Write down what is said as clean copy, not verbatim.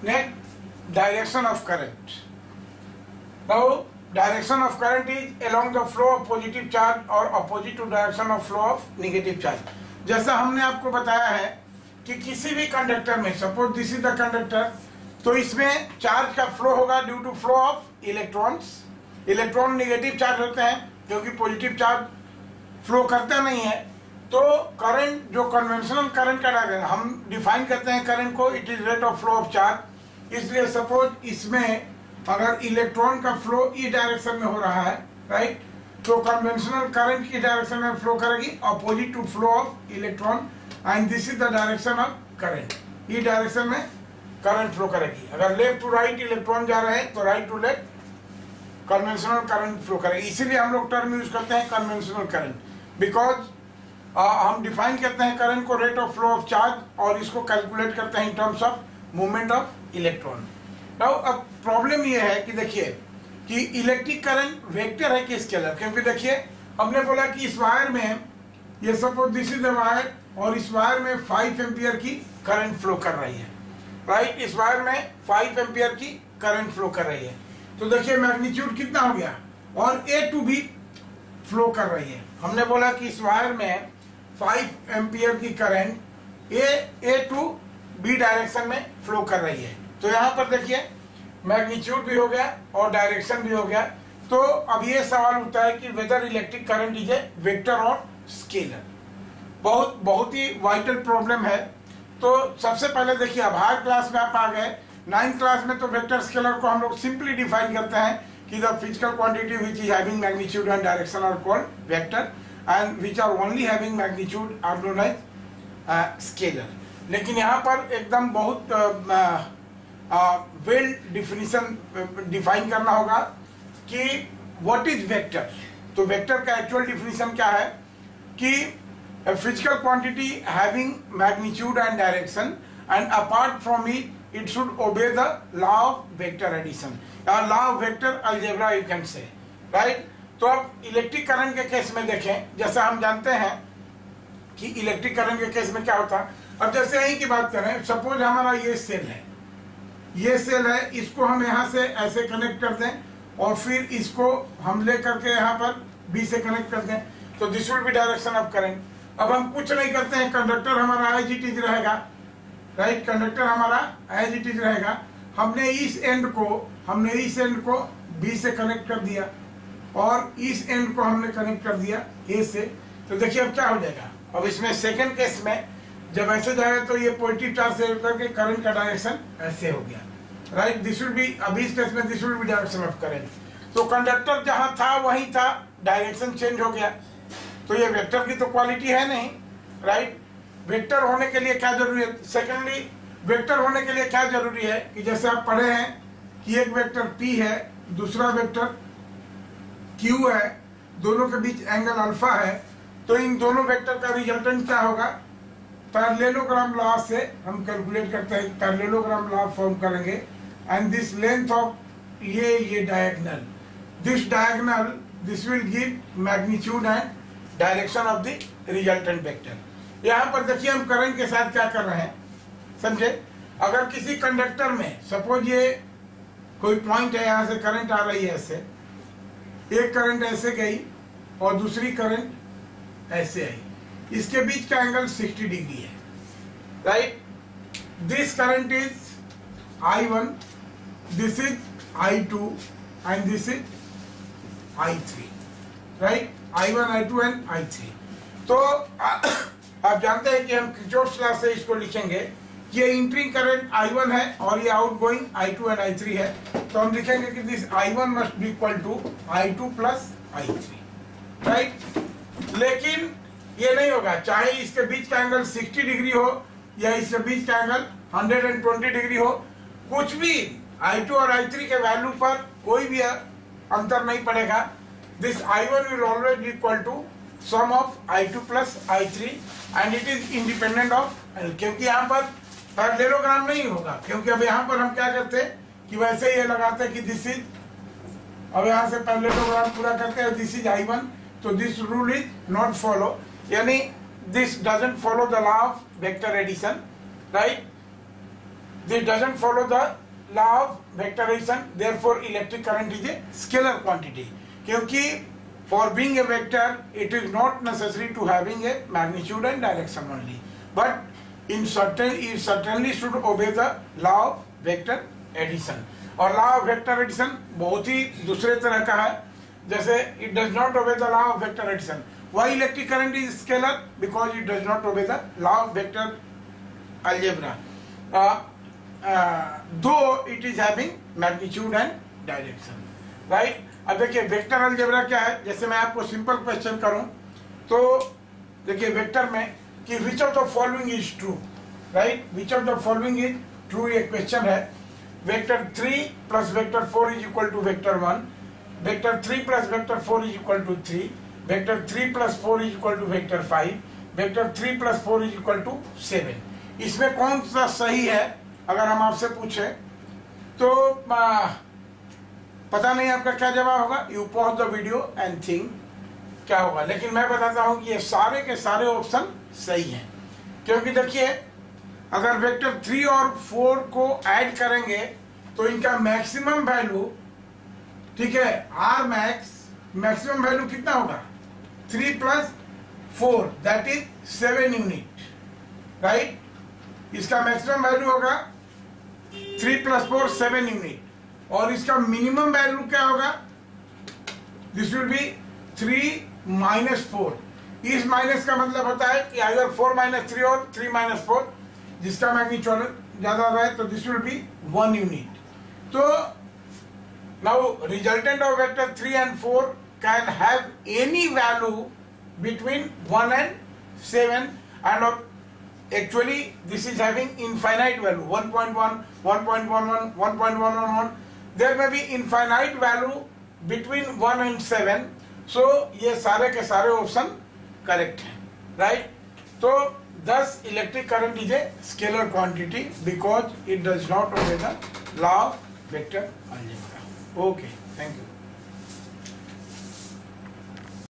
Next, direction of current. Now, direction of current is along the flow of positive charge or opposite to direction of flow of negative charge. जैसा हमने आपको बताया है कि किसी भी कंडक्टर में, suppose this is the conductor, तो इसमें चार्ज का फ्लो होगा due to flow of electrons. Electron negative charge होते हैं क्योंकि पॉजिटिव चार्ज फ्लो करता नहीं है. तो करंट, जो कन्वेंशनल करंट का डायरेक्शन हम डिफाइन करते हैं करंट को, it is rate of flow of charge. इसलिए सपोज इसमें अगर इलेक्ट्रॉन का फ्लो इस डायरेक्शन में हो रहा है, राइट, तो कन्वेंशनल करंट की डायरेक्शन में फ्लो करेगी opposite to flow of electron, and this is the direction of current. इस डायरेक्शन में करंट फ्लो करेगी. अगर लेफ्ट टू राइट इलेक्ट्रॉन जा रहे हैं तो right to left conventional current flow करेगी. इसीलिए हम लोग टर्म यूज करते हैं कन्वेंशनल करंट, बिकॉज हम डिफाइन करते हैं करंट को rate of flow of charge और इसको कैलकुलेट करते हैं in terms of movement of electron. Now अब प्रॉब्लम ये है कि देखिए कि इलेक्ट्रिक करंट वेक्टर है कि स्केलर. क्योंकि देखिए हमने बोला कि इस वायर में, ये suppose this is the wire, और इस वायर में 5 एम्पियर की करंट फ्लो कर रही है, राइट. इस वायर में 5 एम्पियर की करंट फ्लो कर रही है. तो देखिए मैग्नीट्यूड कितना हो गया, और ए टू बी फ्लो कर रही है. हमने बोला कि इस वायर में 5 एम्पियर की current A to B direction में फ्लो कर रही है. तो यहाँ पर देखिए मैग्नीट्यूड भी हो गया और डायरेक्शन भी हो गया. तो अब ये सवाल उठता है कि whether electric current is a vector और स्केलर. बहुत ही वाइटल प्रॉब्लम है. तो सबसे पहले देखिए, अब हायर क्लास में आप आ गए. 9th क्लास में तो वेक्टर स्केलर को हम लोग सिंपली डिफाइन करते हैं कि the physical quantity which is having magnitude and direction are called vector, and which are only having magnitude are known as scalar. लेकिन यहाँ पर एकदम बहुत वेल डिफिनीशन डिफाइन करना होगा कि व्हाट इज वेक्टर. तो वेक्टर का एक्चुअल डिफिनीशन क्या है कि physical quantity having magnitude and direction, and apart from it should obey the law of vector addition या law of vector algebra you can say, right. तो अब electric current के case में देखें, जैसा हम जानते हैं कि इलेक्ट्रिक करंट के केस में क्या होता है. अब जैसे यहीं की बात करें, सपोज हमारा ये सेल है, ये सेल है, इसको हम यहाँ से ऐसे कनेक्ट कर दें और फिर इसको हम ले करके यहाँ पर बी से कनेक्ट कर दें, तो this will be direction of current. अब हम कुछ नहीं करते हैं, कंडक्टर हमारा एज इट इज रहेगा, राइट. कंडक्टर हमारा एज इट इज रहेगा. हमने इस एंड को बी से कनेक्ट कर दिया और इस एंड को हमने कनेक्ट कर दिया ए से. तो देखिए अब क्या हो जाएगा. अब इसमें सेकेंड केस में जब ऐसे जाएगा तो ये पॉजिटिव चार्ज से होकर के करंट का डायरेक्शन ऐसे हो गया, राइट. दिस विल बी, अभी इस केस में this will be direction of current. तो कंडक्टर जहां था वहीं था, डायरेक्शन चेंज हो गया. तो ये वेक्टर की तो क्वालिटी है नहीं, राइट. वेक्टर होने के लिए क्या जरूरी है. सेकेंडली, वेक्टर होने के लिए क्या जरूरी है कि जैसे आप पढ़े हैं कि एक वेक्टर P है, दूसरा वेक्टर Q है, दोनों के बीच एंगल अल्फा है. तो इन दोनों वेक्टर का रिजल्टेंट क्या होगा, पैरेललोग्राम लॉ से हम कैलकुलेट करते हैं. पैरेललोग्राम लॉ फॉर्म करेंगे, एंड दिस लेंथ ऑफ ये diagonal, this diagonal, this will give magnitude and direction of the resultant vector. यहाँ पर देखिए हम करंट के साथ क्या कर रहे हैं, समझे. अगर किसी कंडक्टर में सपोज ये कोई पॉइंट है, यहाँ से करंट आ रही है ऐसे, एक करंट ऐसे गई और दूसरी करंट ऐसे आई, इसके बीच का एंगल 60 डिग्री है, right. This current is I1, this is I2 and this is I3, right. I1, I2 and I3. तो आप जानते हैं कि हम किरचॉफ्स लॉ से इसको लिखेंगे. ये इंट्रिंग करंट I1 है और ये आउटगोइंग I2 एंड I3 है. तो हम लिखेंगे कि this I1 must be equal to I2 plus I3, right. लेकिन ये नहीं होगा, चाहे इसके बीच का एंगल 60 डिग्री हो या इसके बीच का एंगल 120 डिग्री हो, कुछ भी I2 और I3 के वैल्यू पर कोई भी अंतर नहीं पड़ेगा. This I1 will always be equal to sum of I2 plus I3 and it is independent of, क्योंकि यहाँ पर पैरेललोग्राम नहीं होगा. क्योंकि अब यहाँ पर हम क्या करते हैं कि वैसे ये लगाते हैं कि दिस इज, अब यहाँ से पैरेललोग्राम पूरा करते हैं, दिस इज I1, तो this rule is not follow, यानी this doesn't follow the law of vector addition, right. this doesn't follow the law of vectorization, therefore electric current is a scalar quantity. क्योंकि for being a vector it is not necessary to having a magnitude and direction only, but it certainly should obey the law of vector addition. और law of vector addition बहुत ही दूसरे तरह का है, जैसे it does not obey the law of vector addition. Why electric current is scalar? Because it does not obey the law of vector algebra, though it is having magnitude and direction, right? अब देखिए vector algebra क्या है, जैसे मैं आपको simple question करूं तो देखिए वेक्टर में कि which of the following is true, right? Which of the following is true, ये क्वेश्चन है. Vector 3 plus vector 4 is equal to vector 1, vector 3 plus vector 4 is equal to 3, vector 3 plus 4 is equal to vector 5, vector 3 plus 4 is equal to 7. इसमें कौन सा सही है अगर हम आपसे पूछे तो पता नहीं आपका क्या जवाब होगा. You pause the video and think क्या होगा, लेकिन मैं बताता हूं कि ये सारे के सारे ऑप्शन सही हैं. क्योंकि देखिए अगर वेक्टर 3 और 4 को ऐड करेंगे तो इनका मैक्सिमम वैल्यू, ठीक है, आर मैक्सिमम वैल्यू कितना होगा 3 plus 4 that is 7 unit, right? इसका मैक्सिमम वैल्यू होगा 3 प्लस 4 7 यूनिट, और इसका मिनिमम वैल्यू क्या होगा, दिस विल बी 3 माइनस 4. इस माइनस का मतलब होता है कि अगर 4 माइनस 3 और 3 माइनस 4 जिसका मैग्नीट्यूड ज्यादा रहे तो दिस विल बी 1 यूनिट. तो now resultant of vector 3 and 4 can have any value between 1 and 7 and actually this is having infinite value 1.1, 1.11, 1.111. there may be infinite value between 1 and 7. so ये सारे के सारे option correct हैं, right? तो thus electric current is a scalar quantity because it does not obey the law of vector algebra. Okay, thank you.